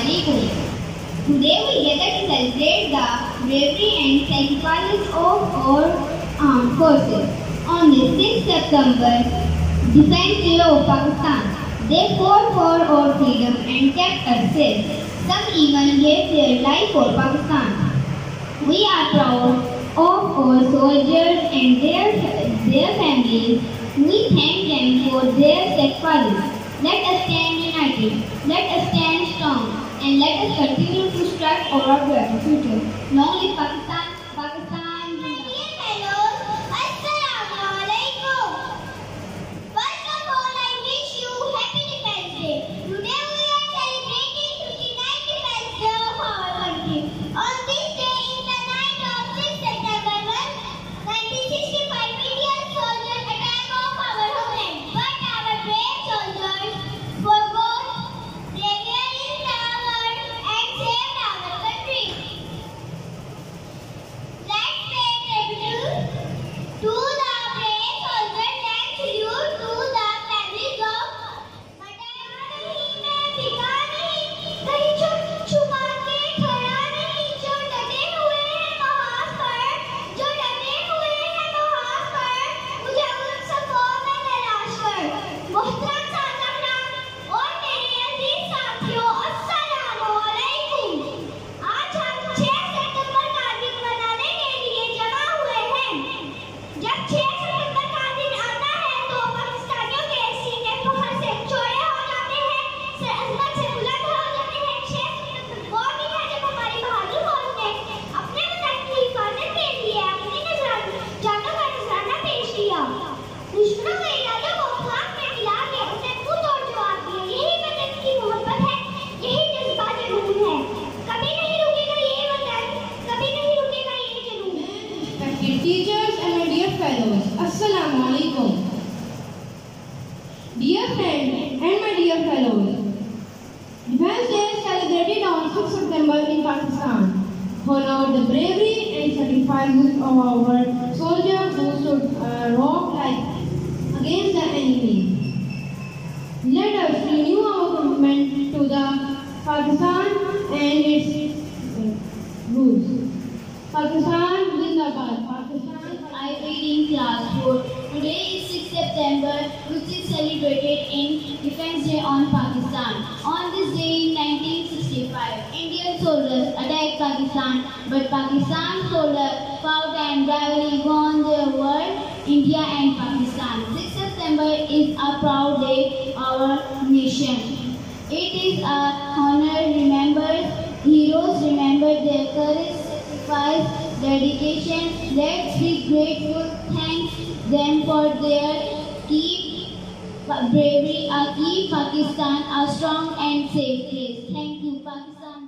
Alaikum. Today we gather to celebrate the bravery and sacrifices of our armed forces. On the 6th September, Defense Day of Pakistan. They fought for our freedom and kept us safe. Some even gave their life for Pakistan. We are proud of our soldiers and their families. We thank them for their sacrifice. Let us stand united, let us stand strong, and let us continue to strive for our better future. Long live Pakistan, Pakistan. Dear fellows, Assalamu alaikum. First of all, I wish you Happy Defense Day. Today we are celebrating 59th Defense Day of our country. On this day, in the night of 6th September 1965, Indian soldiers attacked off our homeland. But our brave soldiers forgot their valiant valor and saved our country. Let's pay tribute to the brave soldiers and salute to the families of मटाया नहीं मैं बिका नहीं कहीं छुपा के खड़ा नहीं जो डटे हुए हैं महाज पर जो डटे हुए हैं महाज पर मुझे उन सफों में तलाश कर मोहतरम साथीराम और मेरे अजीज साथियों अस्सलामु अलैकुम। आज हम 6 सितंबर का दिन मनाने के लिए जमा हुए हैं। जब 6 सितंबर का दिन आता है तो पाकिस्तानियों के सीने फख्र से चौड़े हो जाते हैं, सर अजमत से बुलंद हो जाते हैं। 6 सितंबर वो दिन है जब हमारी बहादुर फौज ने अपने वतन की हिफाजत के लिए अपनी जानों का नजराना पेश किया। दुश्मनों के इरादों को खाक में मिला के उन्हें मुंह तोड़ जवाब दिया। यही वतन की मोहब्बत है, यही जज्बात जुनून है। कभी नहीं रुकेगा ये वतन, कभी नहीं रुकेगा ये जुनून। Respected teachers and my dear fellows, Assalamu alaikum. Dear friends and my dear fellows, Defense Day is celebrated on 6th September in Pakistan. Honor the bravery and sacrifices of our soldiers who stood rock like against the enemy. Let us renew our commitment to the Pakistan and its rules. Pakistan Zindabad. Pakistan. I read in class 4. Today is 6th September, which is celebrated in Defense Day on Pakistan. On this day in 1965, Indian soldiers attacked Pakistan, but Pakistan soldiers fought and bravely won their war, India and Pakistan. 6th September is a proud day for our nation. It is a honor remembers heroes, remember their courage, sacrifice, dedication. Let's be grateful, thank them for their bravery, keep Pakistan a strong and safe place. Thank you, Pakistan.